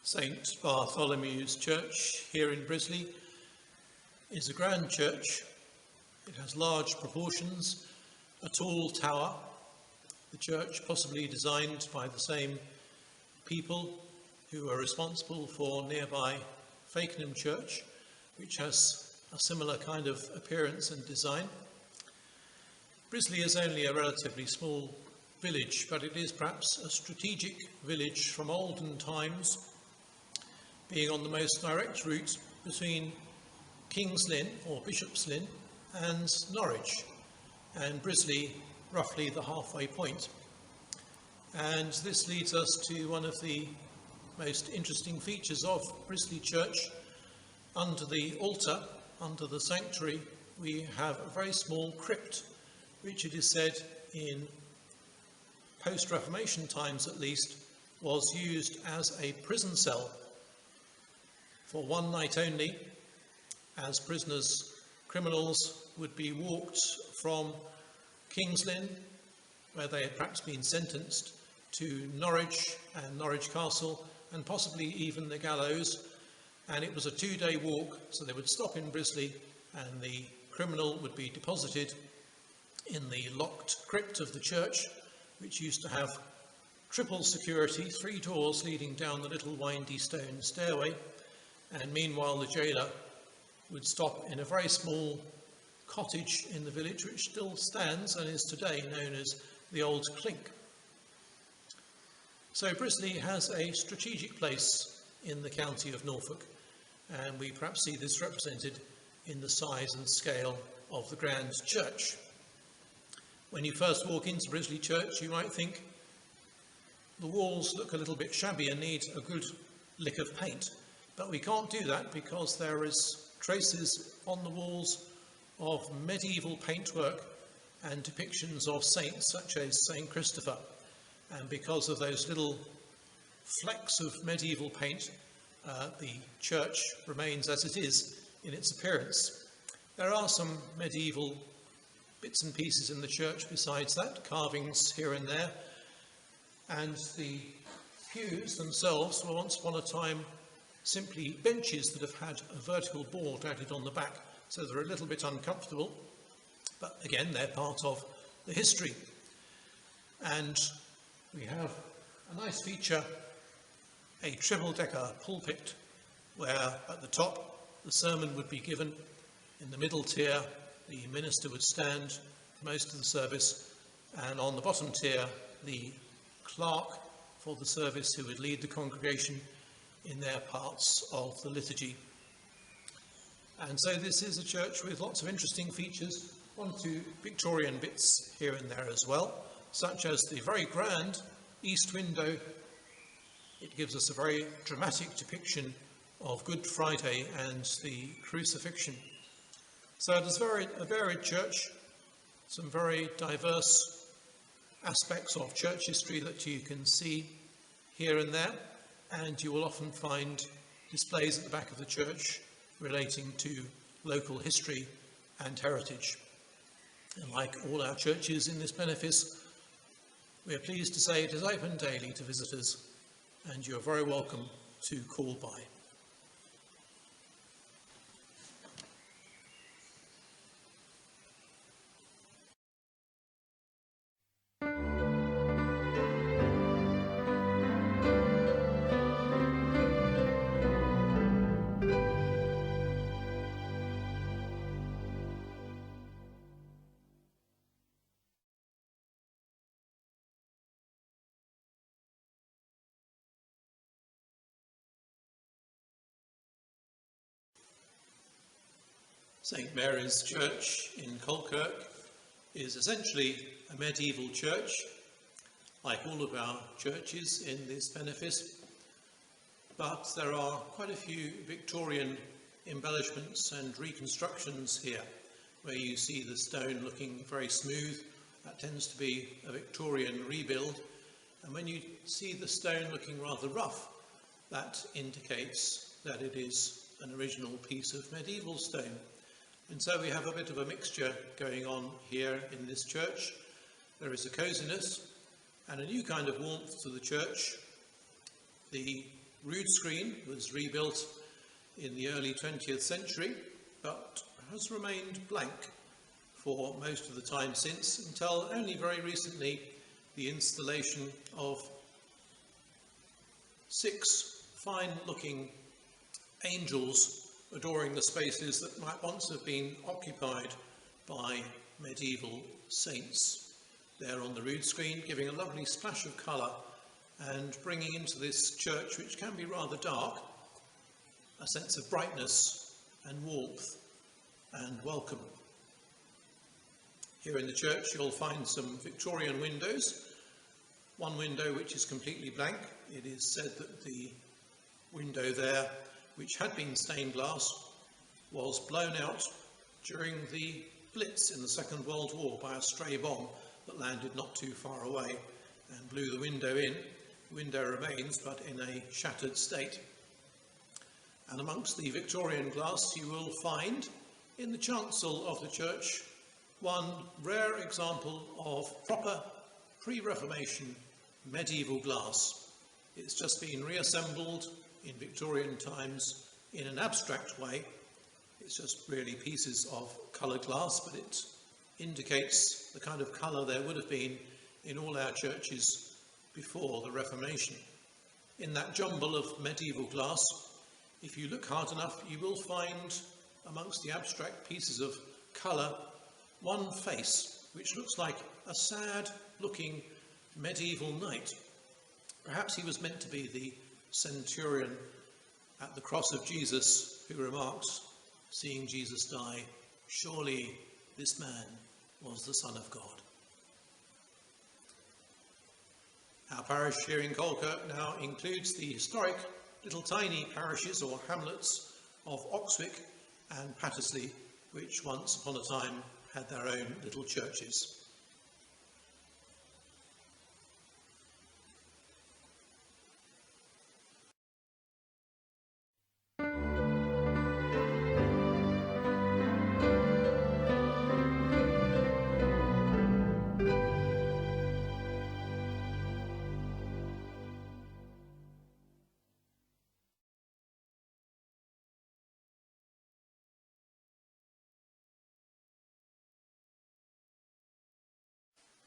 St. Bartholomew's Church here in Brisley is a grand church. It has large proportions, a tall tower, the church possibly designed by the same people who are responsible for nearby Fakenham Church, which has a similar kind of appearance and design. Brisley is only a relatively small village, but it is perhaps a strategic village from olden times, being on the most direct route between King's Lynn or Bishop's Lynn and Norwich, and Brisley roughly the halfway point. And this leads us to one of the most interesting features of Brisley Church. Under the altar, under the sanctuary, we have a very small crypt, which it is said in post-Reformation times at least was used as a prison cell for one night only, as prisoners, criminals, would be walked from King's Lynn, where they had perhaps been sentenced, to Norwich and Norwich Castle, and possibly even the gallows. And it was a 2-day walk, so they would stop in Brisley and the criminal would be deposited in the locked crypt of the church, which used to have triple security, 3 doors leading down the little windy stone stairway. And meanwhile the jailer would stop in a very small cottage in the village, which still stands and is today known as the Old Clink. So Brisley has a strategic place in the county of Norfolk, and we perhaps see this represented in the size and scale of the grand church. When you first walk into Brisley Church, you might think the walls look a little bit shabby and need a good lick of paint. But we can't do that because there is traces on the walls of medieval paintwork and depictions of saints such as St. Christopher. And because of those little flecks of medieval paint, the church remains as it is in its appearance. There are some medieval bits and pieces in the church besides that, carvings here and there. And the pews themselves were once upon a time simply benches that have had a vertical board added on the back, so they're a little bit uncomfortable, but again they're part of the history. And we have a nice feature, a triple-decker pulpit, where at the top the sermon would be given, in the middle tier the minister would stand for most of the service, and on the bottom tier the clerk for the service who would lead the congregation in their parts of the liturgy. And so this is a church with lots of interesting features, 1 or 2 Victorian bits here and there as well, such as the very grand east window. It gives us a very dramatic depiction of Good Friday and the crucifixion. So it is a varied church, some very diverse aspects of church history that you can see here and there. And you will often find displays at the back of the church relating to local history and heritage. And like all our churches in this benefice, we are pleased to say it is open daily to visitors, and you are very welcome to call by. St. Mary's Church in Colkirk is essentially a medieval church, like all of our churches in this benefice, but there are quite a few Victorian embellishments and reconstructions here, where you see the stone looking very smooth. That tends to be a Victorian rebuild, and when you see the stone looking rather rough, that indicates that it is an original piece of medieval stone. And so we have a bit of a mixture going on here in this church. There is a coziness and a new kind of warmth to the church. The rood screen was rebuilt in the early 20th century, but has remained blank for most of the time since, until only very recently the installation of 6 fine-looking angels adoring the spaces that might once have been occupied by medieval saints. There on the rood screen, giving a lovely splash of colour and bringing into this church, which can be rather dark, a sense of brightness and warmth and welcome. Here in the church you'll find some Victorian windows. One window which is completely blank. It is said that the window there, which had been stained glass, was blown out during the Blitz in the Second World War by a stray bomb that landed not too far away and blew the window in. The window remains, but in a shattered state. And amongst the Victorian glass you will find in the chancel of the church one rare example of proper pre-Reformation medieval glass. It's just been reassembled in Victorian times in an abstract way. It's just really pieces of coloured glass, but it indicates the kind of colour there would have been in all our churches before the Reformation. In that jumble of medieval glass, if you look hard enough, you will find amongst the abstract pieces of colour one face which looks like a sad-looking medieval knight. Perhaps he was meant to be the centurion at the cross of Jesus who remarks, seeing Jesus die, "Surely this man was the Son of God." Our parish here in Colkirk now includes the historic little tiny parishes or hamlets of Oxwick and Pattesley, which once upon a time had their own little churches.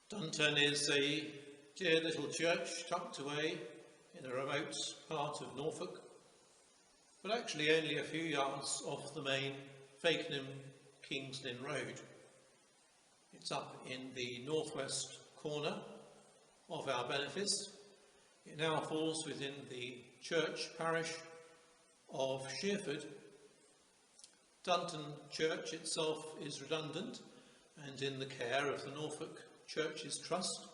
Dunton is a dear little church tucked away in a remote part of Norfolk, but actually only a few yards off the main Fakenham-Kings Lynn Road. It's up in the northwest corner of our benefice. It now falls within the church parish of Shereford. Dunton Church itself is redundant and in the care of the Norfolk Churches Trust,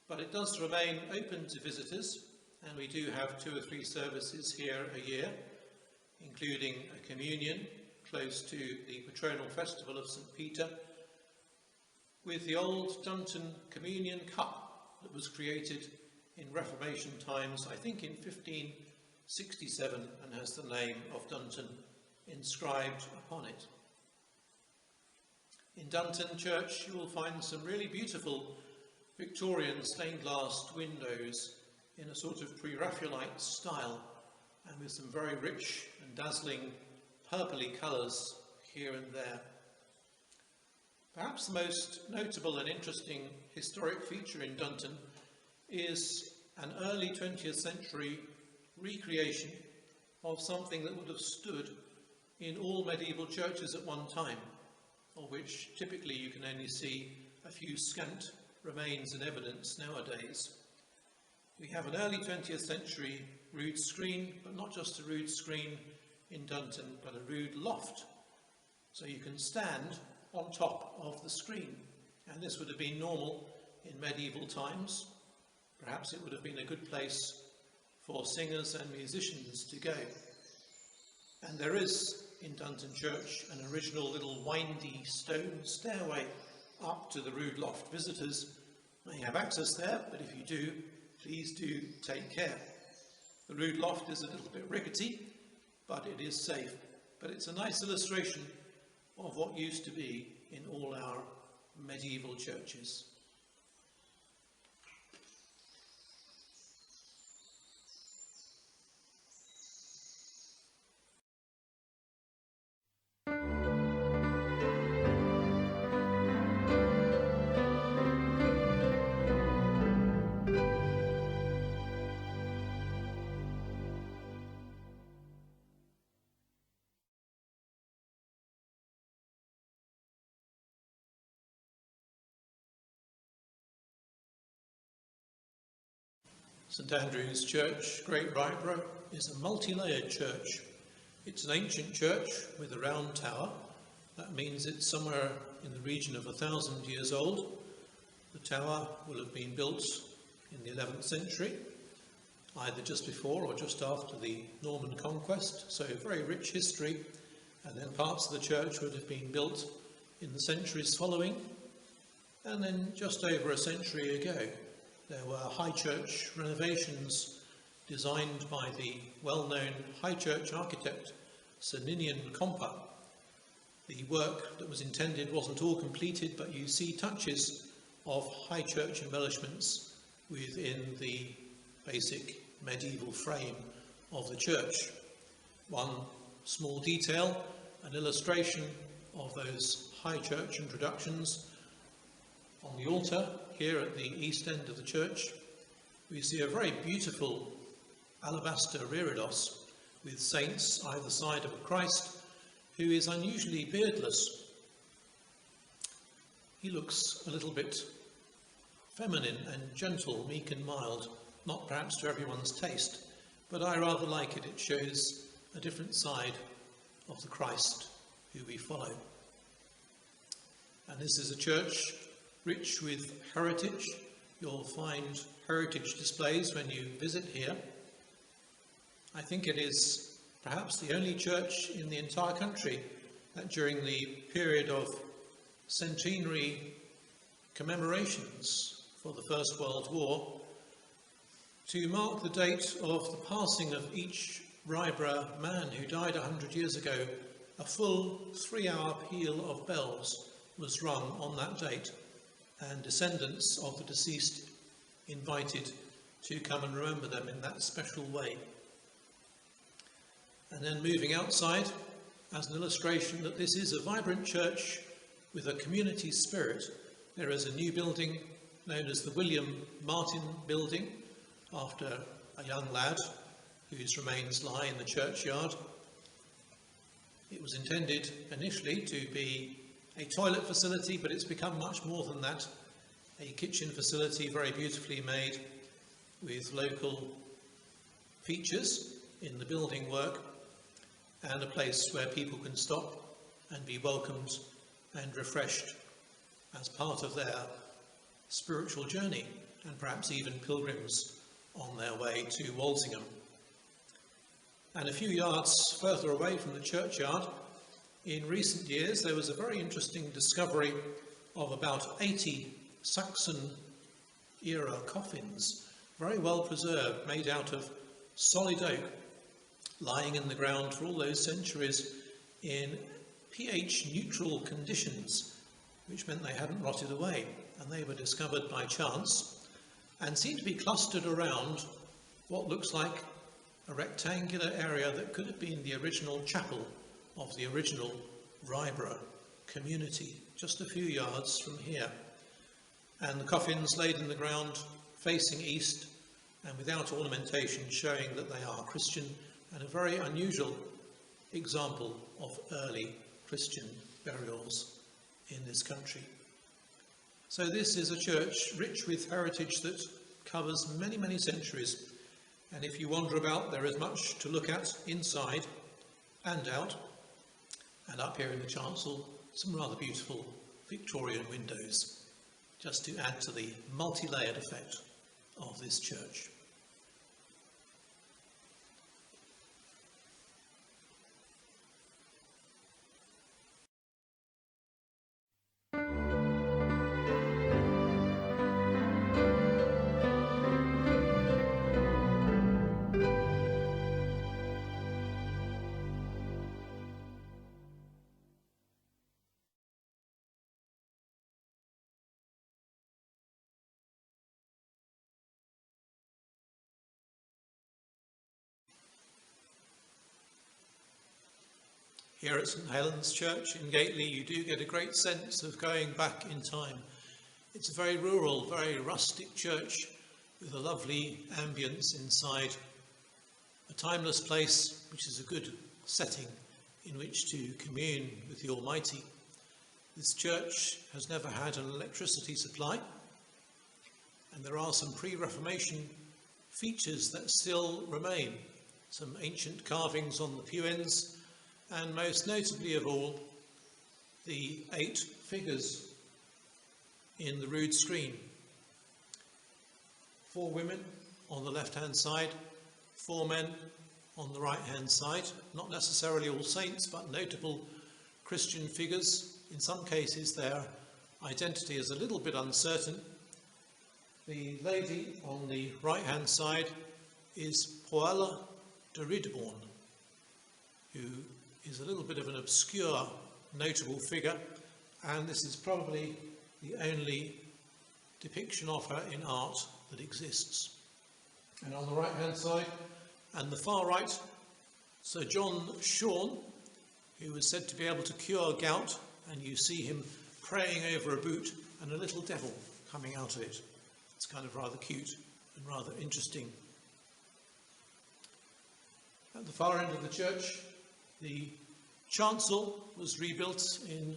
but it does remain open to visitors, and we do have 2 or 3 services here a year, including a communion close to the patronal festival of St. Peter, with the old Dunton communion cup that was created in Reformation times, I think in 1567, and has the name of Dunton inscribed upon it. In Dunton Church you will find some really beautiful Victorian stained glass windows in a sort of pre-Raphaelite style, and with some very rich and dazzling purpley colours here and there. Perhaps the most notable and interesting historic feature in Dunton is an early 20th century recreation of something that would have stood in all medieval churches at one time, of which typically you can only see a few scant remains and evidence nowadays. We have an early 20th century rood screen, but not just a rood screen in Dunton, but a rood loft. So you can stand on top of the screen, and this would have been normal in medieval times. Perhaps it would have been a good place for singers and musicians to go. And there is in Dunton Church an original little windy stone stairway up to the rood loft. Visitors may have access there, but if you do, please do take care. The rood loft is a little bit rickety, but it is safe. But it's a nice illustration of what used to be in all our medieval churches. St Andrew's Church, Great Ryburgh, is a multi-layered church. It's an ancient church with a round tower. That means it's somewhere in the region of 1,000 years old. The tower will have been built in the 11th century, either just before or just after the Norman conquest, so very rich history, and then parts of the church would have been built in the centuries following, and then just over a century ago there were high church renovations designed by the well-known high church architect Sir Ninian Compa. The work that was intended wasn't all completed, but you see touches of high church embellishments within the basic medieval frame of the church. One small detail, an illustration of those high church introductions. On the altar here at the east end of the church, we see a very beautiful alabaster reredos with saints either side of a Christ who is unusually beardless. He looks a little bit feminine and gentle, meek and mild, not perhaps to everyone's taste, but I rather like it. It shows a different side of the Christ who we follow. And this is a church rich with heritage. You'll find heritage displays when you visit here. I think it is perhaps the only church in the entire country that during the period of centenary commemorations for the First World War, to mark the date of the passing of each Ryburgh man who died 100 years ago, a full 3-hour peal of bells was rung on that date, and descendants of the deceased invited to come and remember them in that special way. And then moving outside, as an illustration that this is a vibrant church with a community spirit, there is a new building known as the William Martin Building, after a young lad whose remains lie in the churchyard. It was intended initially to be a toilet facility, but it's become much more than that. A kitchen facility, very beautifully made, with local features in the building work, and a place where people can stop and be welcomed and refreshed as part of their spiritual journey, and perhaps even pilgrims on their way to Walsingham. And a few yards further away from the churchyard, in recent years there was a very interesting discovery of about 80 Saxon-era coffins, very well preserved, made out of solid oak, lying in the ground for all those centuries in pH-neutral conditions, which meant they hadn't rotted away, and they were discovered by chance and seem to be clustered around what looks like a rectangular area that could have been the original chapel of the original Ryburgh community, just a few yards from here. And the coffins laid in the ground facing east and without ornamentation, showing that they are Christian, and a very unusual example of early Christian burials in this country. So this is a church rich with heritage that covers many, many centuries. And if you wander about, there is much to look at inside and out. And up here in the chancel, some rather beautiful Victorian windows, just to add to the multi-layered effect of this church. Here at St Helen's Church in Gateley, you do get a great sense of going back in time. It's a very rural, very rustic church with a lovely ambience inside, a timeless place which is a good setting in which to commune with the Almighty. This church has never had an electricity supply, and there are some pre-Reformation features that still remain. Some ancient carvings on the pew ends, and most notably of all, the 8 figures in the rood screen. 4 women on the left-hand side, 4 men on the right-hand side, not necessarily all saints, but notable Christian figures. In some cases their identity is a little bit uncertain. The lady on the right-hand side is Poella de Ridborn, who is a little bit of an obscure, notable figure, and this is probably the only depiction of her in art that exists. And on the right-hand side, and the far right, Sir John Shawn, who was said to be able to cure gout, and you see him praying over a boot and a little devil coming out of it. It's kind of rather cute and rather interesting. At the far end of the church, the chancel was rebuilt in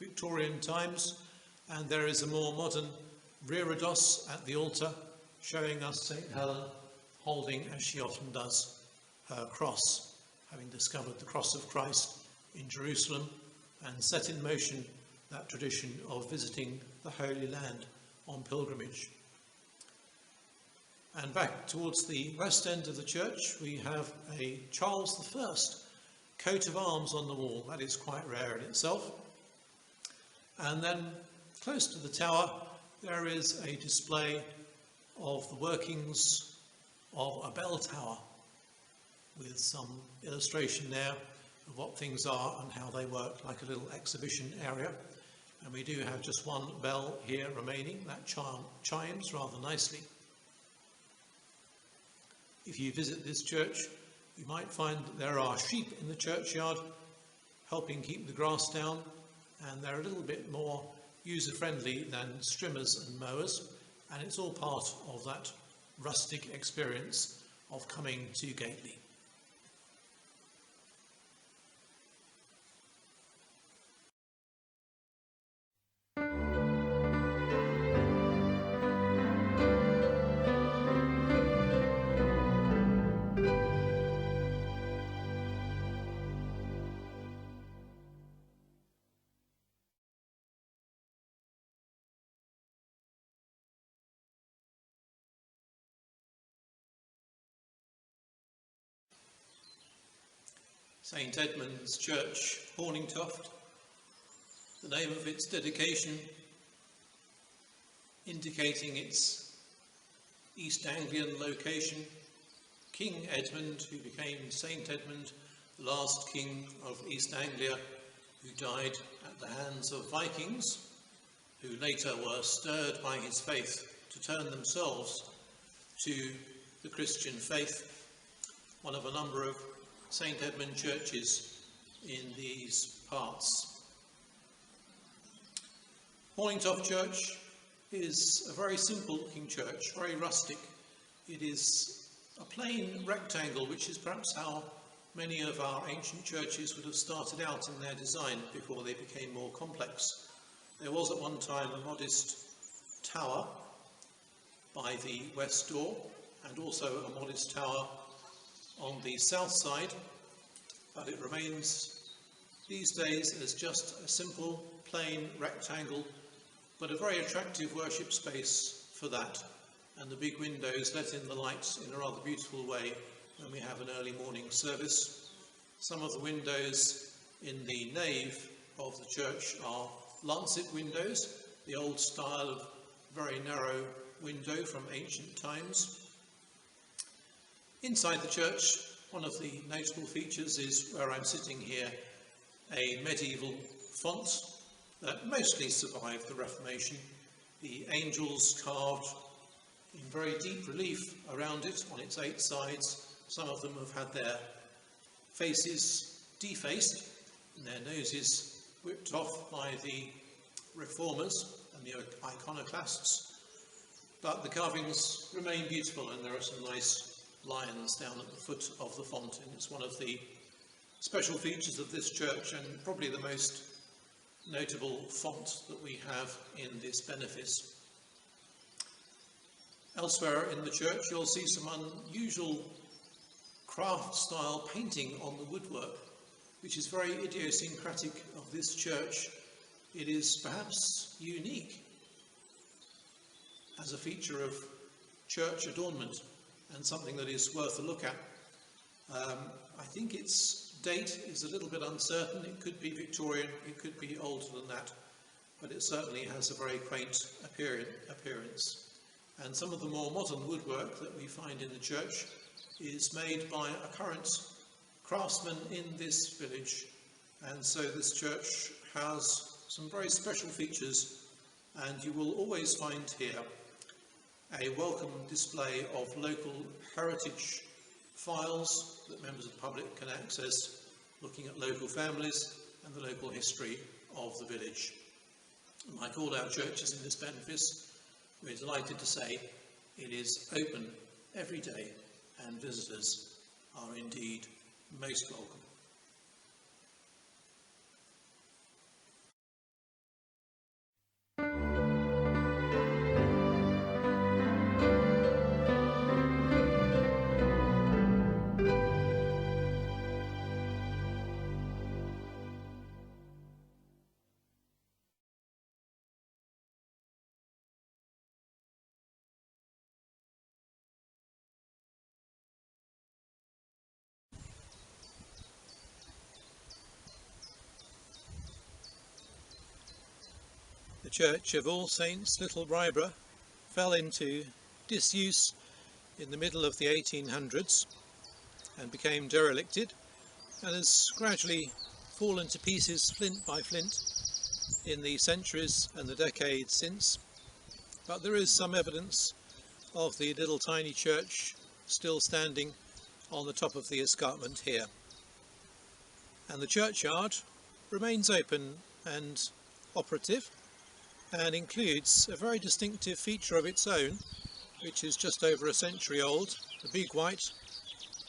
Victorian times, and there is a more modern reredos at the altar showing us St. Helen holding, as she often does, her cross, having discovered the cross of Christ in Jerusalem and set in motion that tradition of visiting the Holy Land on pilgrimage. And back towards the west end of the church, we have a Charles I coat of arms on the wall. That is quite rare in itself. And then close to the tower, there is a display of the workings of a bell tower with some illustration there of what things are and how they work, like a little exhibition area. And we do have just one bell here remaining that chimes rather nicely. If you visit this church, you might find that there are sheep in the churchyard helping keep the grass down, and they're a little bit more user-friendly than strimmers and mowers, and it's all part of that rustic experience of coming to Gateley. St. Edmund's Church, Horningtoft, the name of its dedication indicating its East Anglian location. King Edmund, who became St. Edmund, the last king of East Anglia, who died at the hands of Vikings, who later were stirred by his faith to turn themselves to the Christian faith, one of a number of St. Edmund churches in these parts. Horningtoft Church is a very simple looking church, very rustic. It is a plain rectangle, which is perhaps how many of our ancient churches would have started out in their design before they became more complex. There was at one time a modest tower by the west door, and also a modest tower on the south side, but it remains these days as just a simple plain rectangle, but a very attractive worship space for that, and the big windows let in the lights in a rather beautiful way when we have an early morning service. Some of the windows in the nave of the church are lancet windows, the old style of very narrow window from ancient times. Inside the church, one of the notable features is, where I'm sitting here, a medieval font that mostly survived the Reformation. The angels carved in very deep relief around it on its 8 sides. Some of them have had their faces defaced and their noses whipped off by the reformers and the iconoclasts, but the carvings remain beautiful, and there are some nice lions down at the foot of the font, and it's one of the special features of this church, and probably the most notable font that we have in this benefice. Elsewhere in the church you'll see some unusual craft-style painting on the woodwork, which is very idiosyncratic of this church. It is perhaps unique as a feature of church adornment and something that is worth a look at. I think its date is a little bit uncertain. It could be Victorian, it could be older than that, but it certainly has a very quaint appearance. And some of the more modern woodwork that we find in the church is made by a current craftsman in this village, and so this church has some very special features, and you will always find here a welcome display of local heritage files that members of the public can access, looking at local families and the local history of the village. Like all our churches in this benefice, we're delighted to say it is open every day, and visitors are indeed most welcome. The Church of All Saints, Little Ryburgh, fell into disuse in the middle of the 1800s and became derelicted, and has gradually fallen to pieces flint by flint in the centuries and the decades since. But there is some evidence of the little tiny church still standing on the top of the escarpment here. And the churchyard remains open and operative, and includes a very distinctive feature of its own, which is just over a century old, the big white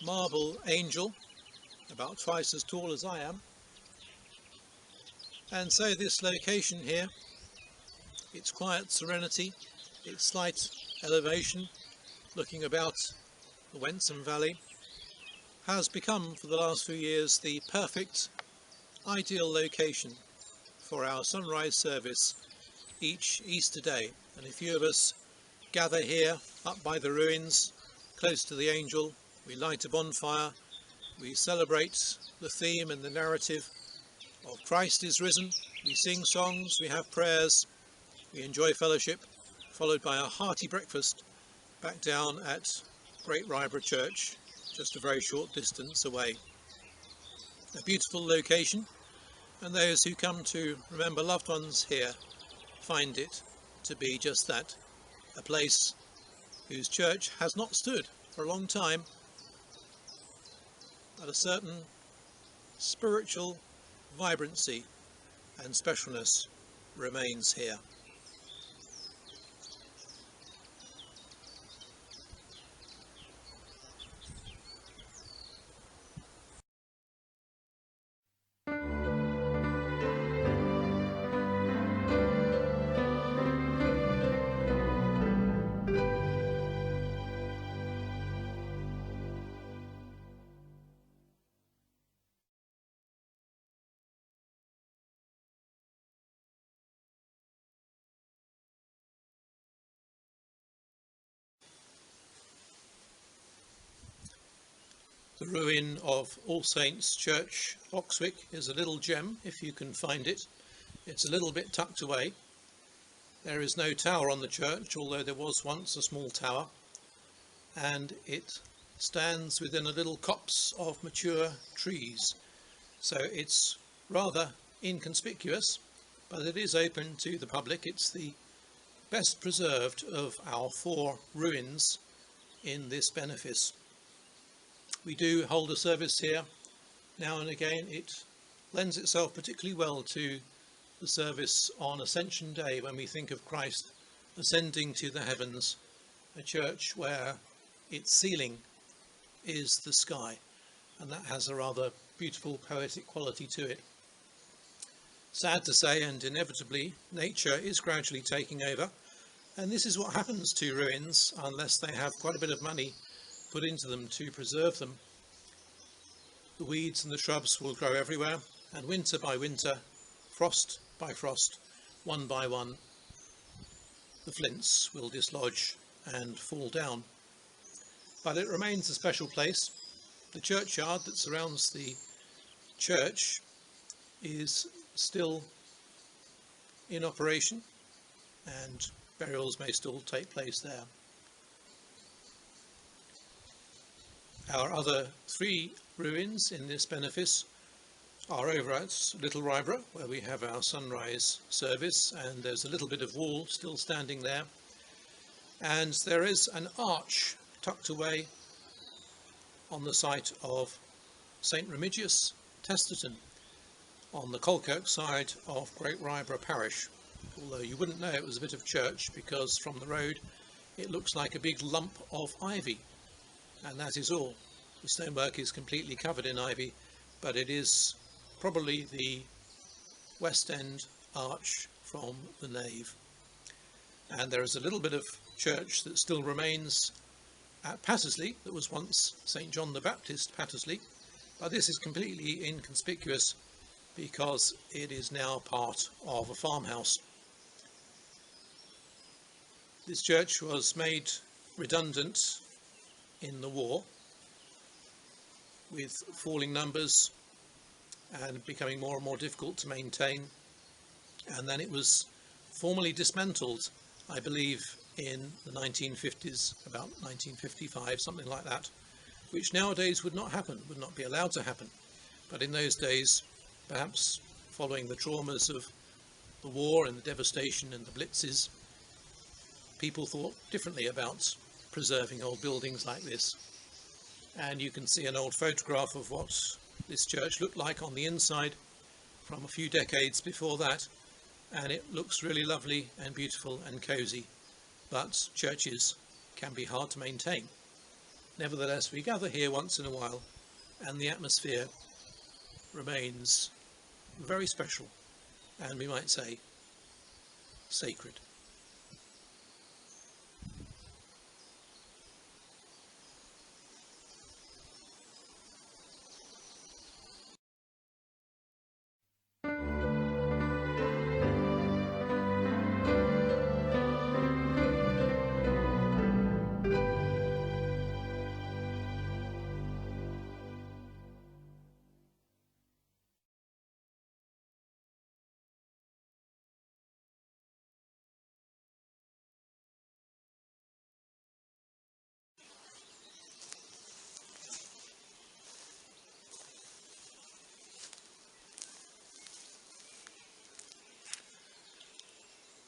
marble angel, about twice as tall as I am. And so this location here, its quiet serenity, its slight elevation, looking about the Wensum Valley, has become for the last few years the perfect, ideal location for our sunrise service each Easter day. And a few of us gather here up by the ruins close to the angel. We light a bonfire, we celebrate the theme and the narrative of Christ is risen, we sing songs, we have prayers, we enjoy fellowship, followed by a hearty breakfast back down at Great Yarmouth Church, just a very short distance away. A beautiful location, and those who come to remember loved ones here find it to be just that, a place whose church has not stood for a long time, but a certain spiritual vibrancy and specialness remains here. The ruin of All Saints Church, Oxwick, is a little gem if you can find it. It's a little bit tucked away. There is no tower on the church, although there was once a small tower, and it stands within a little copse of mature trees. So it's rather inconspicuous, but it is open to the public. It's the best preserved of our 4 ruins in this benefice. We do hold a service here now and again. It lends itself particularly well to the service on Ascension Day, when we think of Christ ascending to the heavens, a church where its ceiling is the sky, and that has a rather beautiful poetic quality to it. Sad to say, and inevitably, nature is gradually taking over, And this is what happens to ruins unless they have quite a bit of money put into them to preserve them. The weeds and the shrubs will grow everywhere, and winter by winter, frost by frost, one by one, the flints will dislodge and fall down. But it remains a special place. The churchyard that surrounds the church is still in operation, and burials may still take place there. Our other three ruins in this benefice are over at Little Ryburgh, where we have our sunrise service, and there's a little bit of wall still standing there, and there is an arch tucked away on the site of St Remigius, Testerton, on the Colkirk side of Great Yarmouth parish, although you wouldn't know it was a bit of church because from the road it looks like a big lump of ivy, and that is all. The stonework is completely covered in ivy, but it is probably the west end arch from the nave. And there is a little bit of church that still remains at Pattesley that was once St John the Baptist Pattesley, but this is completely inconspicuous because it is now part of a farmhouse. This church was made redundant in the war with falling numbers and becoming more and more difficult to maintain, and then it was formally dismantled, I believe, in the 1950s, about 1955, something like that, which nowadays would not happen, would not be allowed to happen. But in those days, perhaps following the traumas of the war and the devastation and the blitzes, people thought differently about preserving old buildings like this. And you can see an old photograph of what this church looked like on the inside from a few decades before that, and it looks really lovely and beautiful and cosy, but churches can be hard to maintain. Nevertheless, we gather here once in a while, and the atmosphere remains very special, and we might say sacred.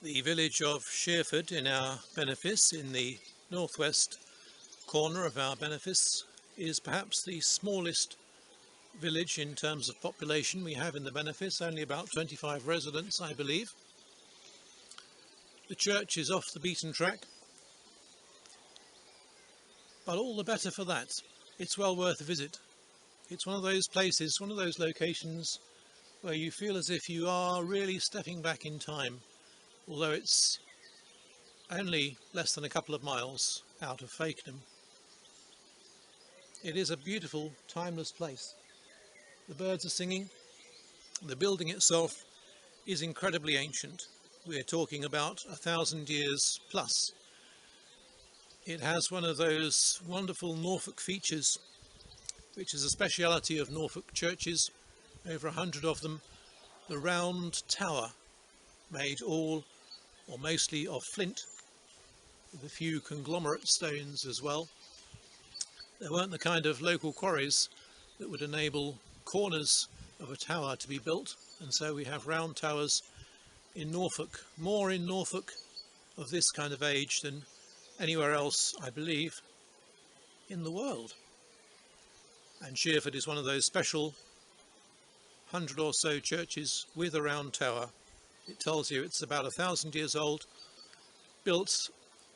The village of Shereford in our benefice, in the northwest corner of our benefice, is perhaps the smallest village in terms of population we have in the benefice, only about 25 residents, I believe. The church is off the beaten track, but all the better for that. It's well worth a visit. It's one of those places, one of those locations where you feel as if you are really stepping back in time, although it's only less than a couple of miles out of Fakenham. It is a beautiful, timeless place. The birds are singing. The building itself is incredibly ancient. We're talking about 1,000 years plus. It has one of those wonderful Norfolk features, which is a speciality of Norfolk churches, over 100 of them. The round tower, made all or mostly of flint, with a few conglomerate stones as well. There weren't the kind of local quarries that would enable corners of a tower to be built, and so we have round towers in Norfolk, more in Norfolk of this kind of age than anywhere else, I believe, in the world. And Sherford is one of those special 100 or so churches with a round tower. It tells you it's about 1,000 years old, built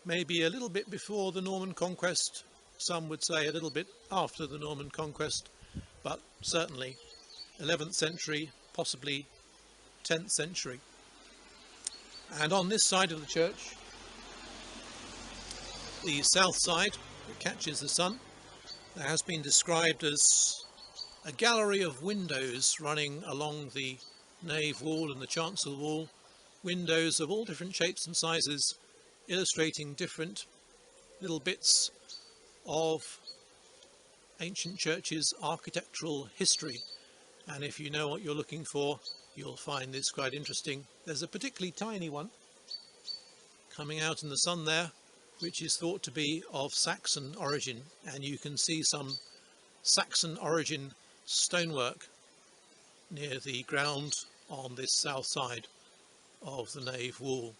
maybe a little bit before the Norman conquest, some would say a little bit after the Norman conquest, but certainly 11th century, possibly 10th century. And on this side of the church The south side that catches the sun has been described as a gallery of windows running along the nave wall and the chancel wall, windows of all different shapes and sizes, illustrating different little bits of ancient churches' architectural history. And if you know what you're looking for, you'll find this quite interesting. There's a particularly tiny one coming out in the sun there, which is thought to be of Saxon origin, and you can see some Saxon origin stonework near the ground on this south side of the nave wall.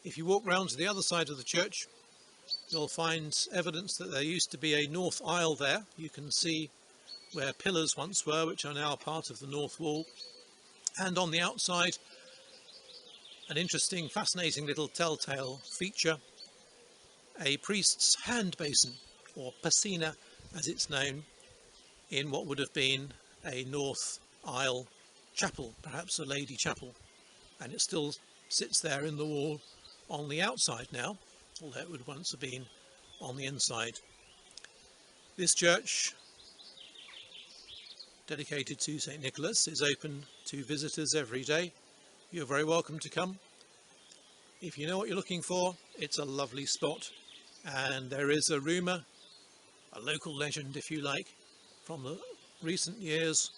If you walk round to the other side of the church, you'll find evidence that there used to be a north aisle there. You can see where pillars once were, which are now part of the north wall. And on the outside, an interesting, fascinating little telltale feature, a priest's hand basin, or piscina as it's known, in what would have been a north aisle chapel, perhaps a lady chapel. And it still sits there in the wall on the outside now, although it would once have been on the inside. This church, dedicated to St. Nicholas, is open to visitors every day. You're very welcome to come. If you know what you're looking for, it's a lovely spot, and there is a rumour, a local legend if you like, from the recent years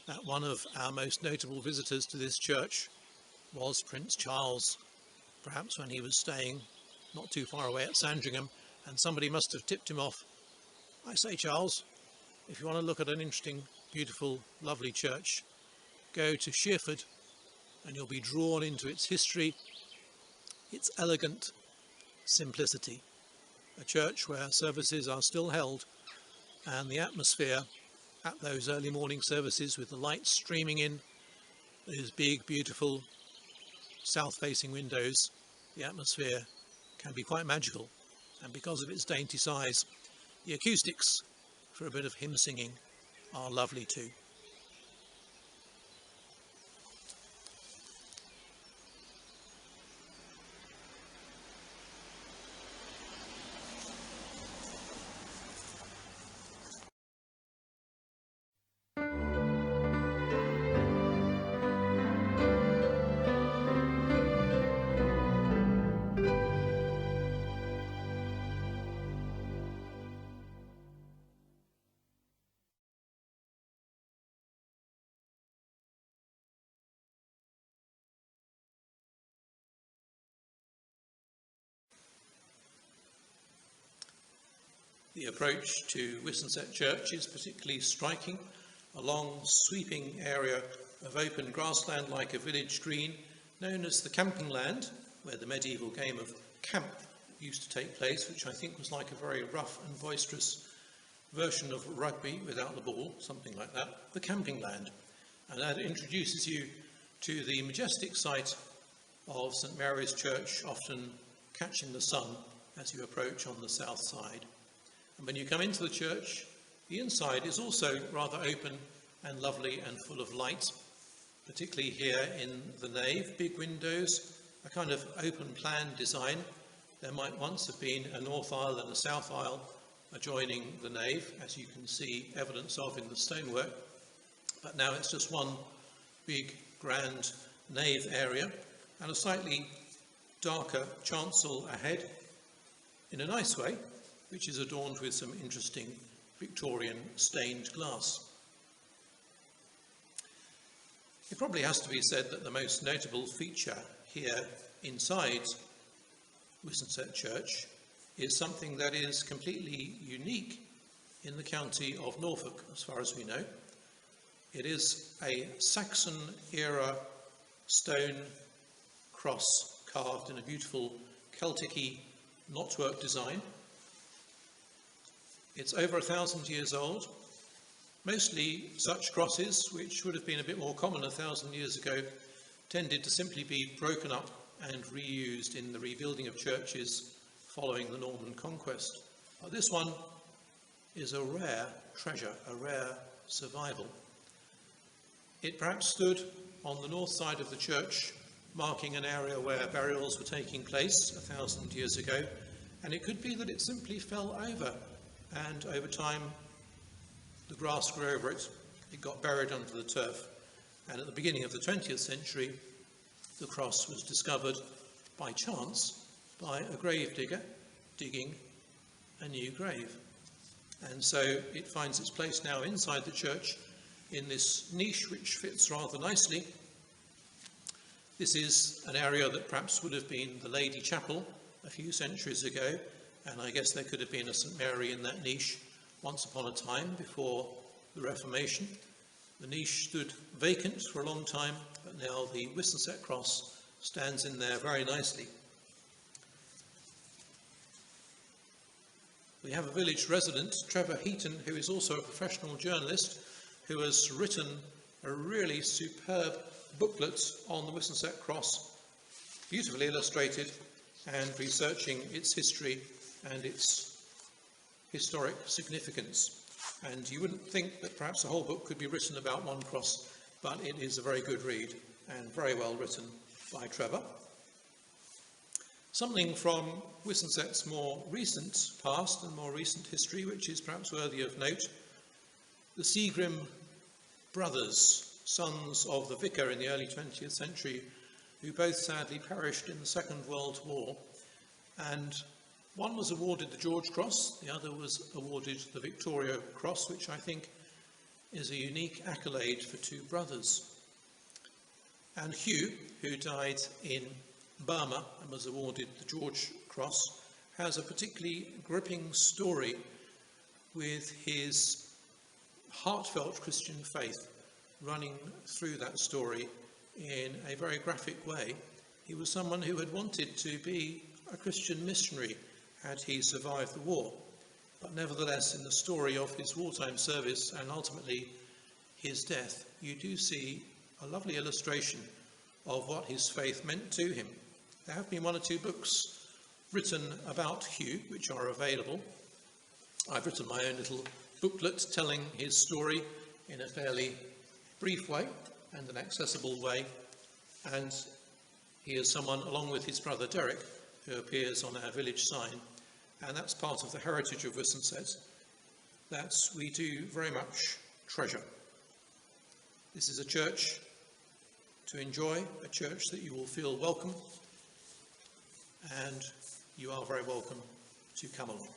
that one of our most notable visitors to this church was Prince Charles, perhaps when he was staying not too far away at Sandringham, and somebody must have tipped him off. I say, Charles, if you want to look at an interesting, beautiful, lovely church, go to Shereford and you'll be drawn into its history, its elegant simplicity. A church where services are still held, and the atmosphere at those early morning services with the light streaming in, those big, beautiful, south-facing windows, the atmosphere can be quite magical. And because of its dainty size, the acoustics for a bit of hymn singing are lovely too. The approach to Whissonsett Church is particularly striking. A long sweeping area of open grassland like a village green, known as the camping land, where the medieval game of camp used to take place, which I think was like a very rough and boisterous version of rugby without the ball, something like that, the camping land. And that introduces you to the majestic site of St. Mary's Church, often catching the sun as you approach on the south side. And when you come into the church, the inside is also rather open and lovely and full of light, particularly here in the nave. Big windows, a kind of open plan design. There might once have been a north aisle and a south aisle adjoining the nave, as you can see evidence of in the stonework. But now it's just one big grand nave area and a slightly darker chancel ahead in a nice way, which is adorned with some interesting Victorian stained glass. It probably has to be said that the most notable feature here inside Whissonsett Church is something that is completely unique in the county of Norfolk, as far as we know. It is a Saxon-era stone cross carved in a beautiful Celtic-y knotwork design. It's over 1,000 years old. Mostly such crosses, which would have been a bit more common 1,000 years ago, tended to simply be broken up and reused in the rebuilding of churches following the Norman conquest. But this one is a rare treasure, a rare survival. It perhaps stood on the north side of the church, marking an area where burials were taking place 1,000 years ago, And it could be that it simply fell over, and over time the grass grew over it, it got buried under the turf, and at the beginning of the 20th century the cross was discovered by chance by a grave digger digging a new grave. And so it finds its place now inside the church in this niche which fits rather nicely. This is an area that perhaps would have been the Lady Chapel a few centuries ago, and I guess there could have been a St Mary in that niche once upon a time before the Reformation. The niche stood vacant for a long time, but now the Whissonsett cross stands in there very nicely. We have a village resident, Trevor Heaton, who is also a professional journalist, who has written a really superb booklet on the Whissonsett cross, beautifully illustrated, and researching its history and its historic significance. And you wouldn't think that perhaps a whole book could be written about one cross, but it is a very good read and very well written by Trevor. Something from Whissonsett's more recent past and more recent history, which is perhaps worthy of note. The Seagrim brothers, sons of the vicar in the early 20th century, who both sadly perished in the Second World War, and one was awarded the George Cross, the other was awarded the Victoria Cross, which I think is a unique accolade for two brothers. And Hugh, who died in Burma and was awarded the George Cross, has a particularly gripping story with his heartfelt Christian faith running through that story in a very graphic way. He was someone who had wanted to be a Christian missionary had he survived the war, but nevertheless in the story of his wartime service and ultimately his death, you do see a lovely illustration of what his faith meant to him. There have been one or two books written about Hugh, which are available. I've written my own little booklet telling his story in a fairly brief way and an accessible way, and he is someone, along with his brother Derek, who appears on our village sign, and that's part of the heritage of Whissonsett that we do very much treasure. This is a church to enjoy, a church that you will feel welcome, and you are very welcome to come along.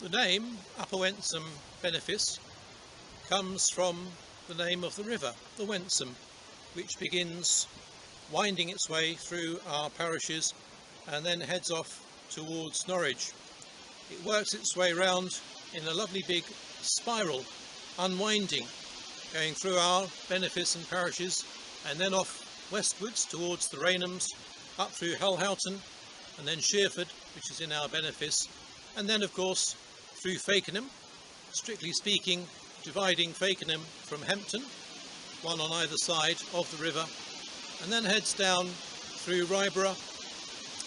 The name Upper Wensum Benefice comes from the name of the river, the Wensum, which begins winding its way through our parishes and then heads off towards Norwich. It works its way round in a lovely big spiral, unwinding, going through our benefice and parishes and then off westwards towards the Raynhams, up through Helhoughton and then Shereford, which is in our benefice, and then of course through Fakenham, strictly speaking dividing Fakenham from Hempton, one on either side of the river, and then heads down through Ryburgh,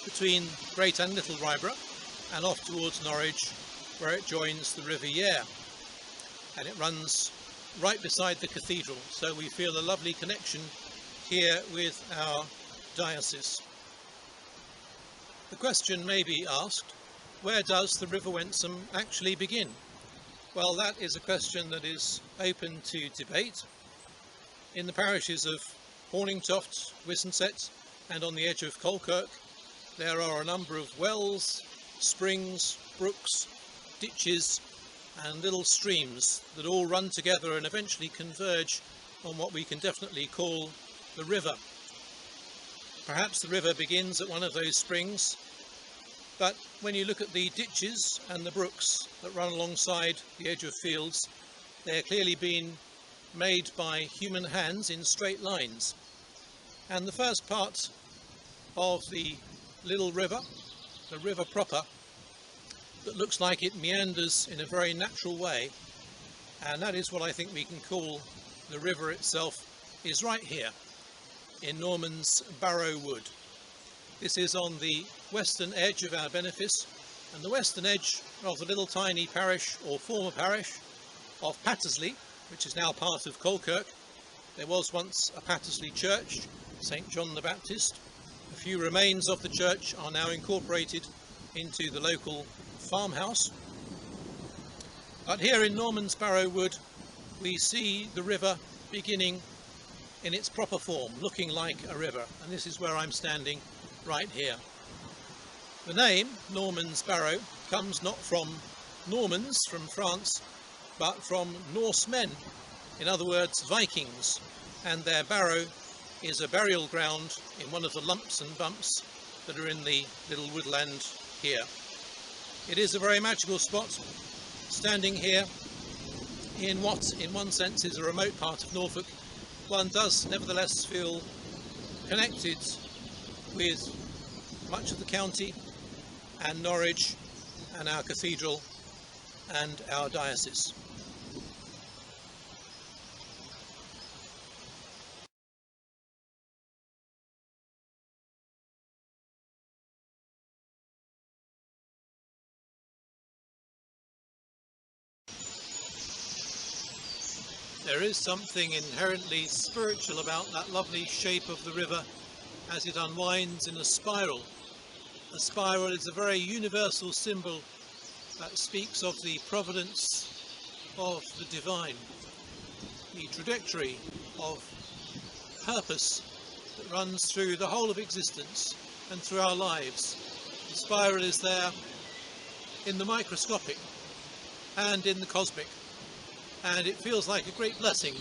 between Great and Little Ryburgh, and off towards Norwich, where it joins the River Yare, and it runs right beside the Cathedral, so we feel a lovely connection here with our diocese. The question may be asked, where does the River Wensum actually begin? Well, that is a question that is open to debate. In the parishes of Horningtoft, Whissonsett and on the edge of Colkirk, there are a number of wells, springs, brooks, ditches and little streams that all run together and eventually converge on what we can definitely call the river. Perhaps the river begins at one of those springs, but when you look at the ditches and the brooks that run alongside the edge of fields, they're clearly been made by human hands in straight lines. And the first part of the little river, the river proper, that looks like it meanders in a very natural way, and that is what I think we can call the river itself, is right here in Norman's Barrow Wood. This is on the western edge of our benefice, and the western edge of the little tiny parish, or former parish, of Pattesley, which is now part of Colkirk. There was once a Pattesley church, St. John the Baptist. A few remains of the church are now incorporated into the local farmhouse. But here in Norman's Barrow Wood we see the river beginning in its proper form, looking like a river, and this is where I'm standing right here. The name Norman's Barrow comes not from Normans from France, but from Norsemen, in other words Vikings, and their barrow is a burial ground in one of the lumps and bumps that are in the little woodland here. It is a very magical spot, standing here in what in one sense is a remote part of Norfolk. One does nevertheless feel connected with much of the county and Norwich and our cathedral and our diocese. There is something inherently spiritual about that lovely shape of the river as it unwinds in a spiral. A spiral is a very universal symbol that speaks of the providence of the divine, the trajectory of purpose that runs through the whole of existence and through our lives. The spiral is there in the microscopic and in the cosmic, and it feels like a great blessing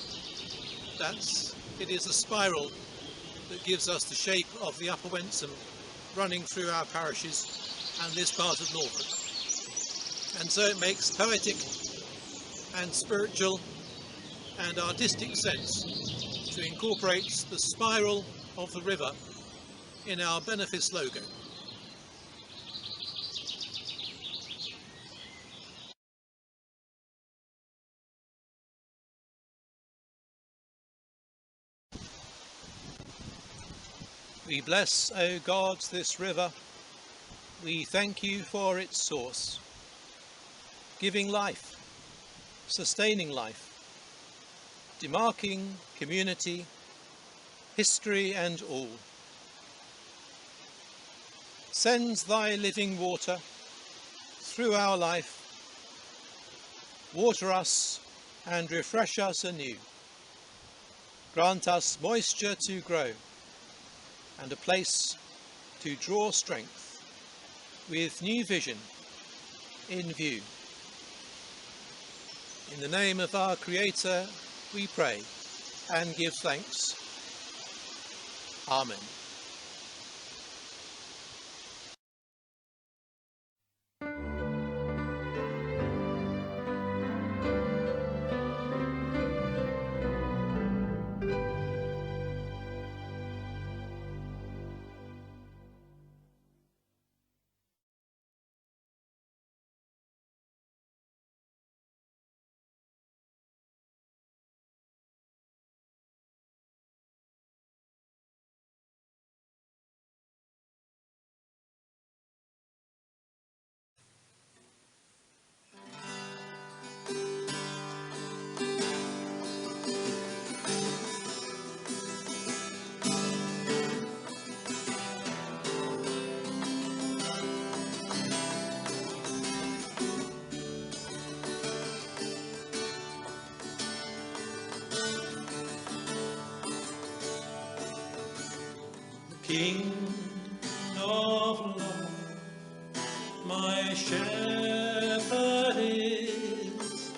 that it is a spiral that gives us the shape of the Upper Wensum running through our parishes and this part of Norfolk. And so it makes poetic and spiritual and artistic sense to incorporate the spiral of the river in our Benefice logo. We bless, O God, this river. We thank you for its source, giving life, sustaining life, demarking community, history and all. Send thy living water through our life, water us and refresh us anew. Grant us moisture to grow and a place to draw strength with new vision in view. In the name of our Creator we pray and give thanks. Amen. King of love, my shepherd is,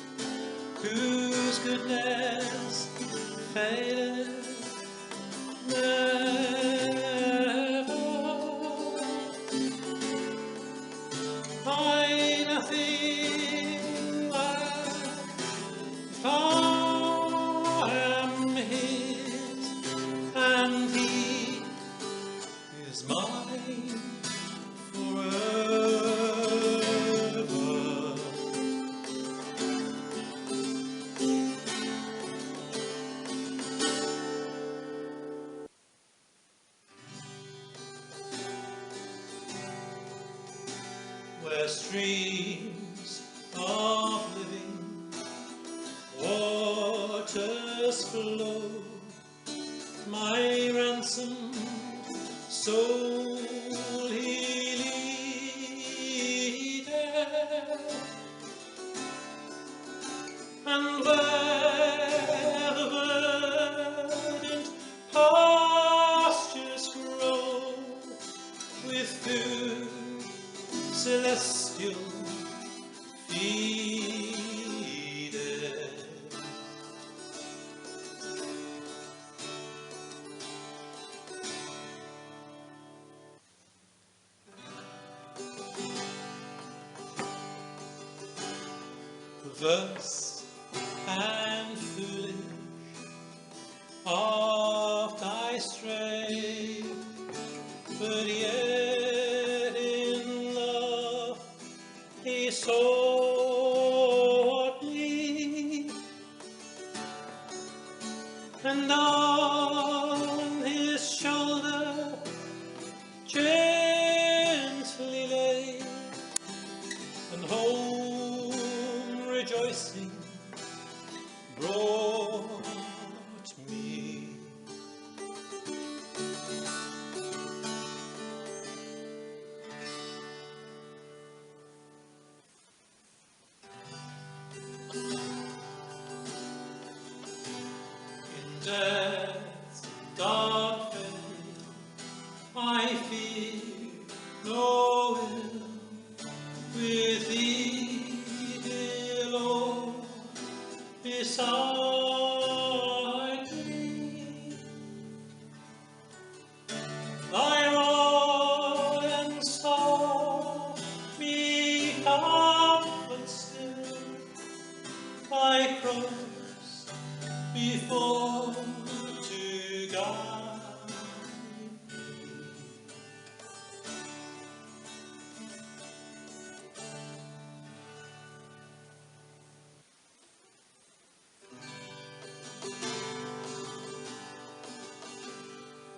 whose goodness faileth never. I nothing lack, if I am his, and he is mine forever. Where streams of living waters flow, my ransomed soul he leadeth, and where the verdant pastures grow with food celestial feedeth. Perverse and foolish oft I stray, but yet in love he sought me, and on his shoulder gently lay, and home rejoicing brought me. In death's dark vale I fear no ill, with thee, dear Lord, beside me. Thy rod and staff me comfort still, thy cross before to guide me.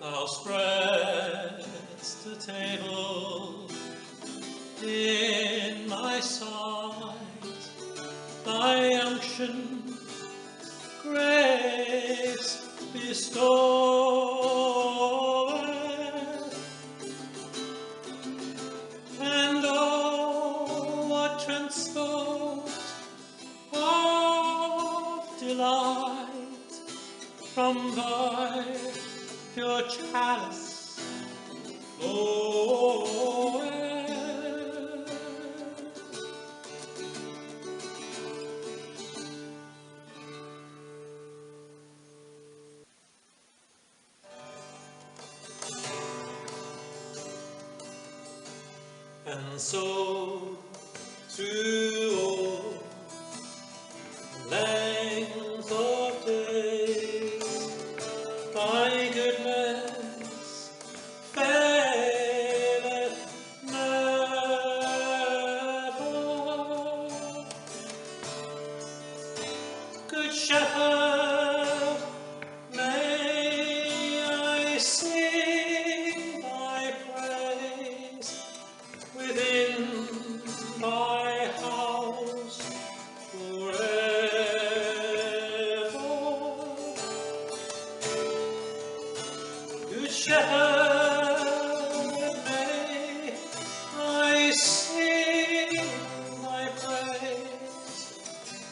Thou spreadst the table in my sight, thy unction grace bestoweth, and oh, what transport of delight from thy pure chalice floweth. And so through all length of days thy goodness faileth never. Good Shepherd, may I sing thy praise within thy house forever. Good Shepherd, may I sing thy praise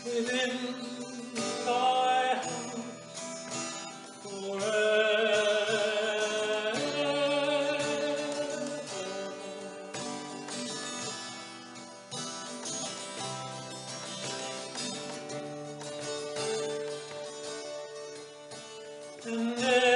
within thy house forever. and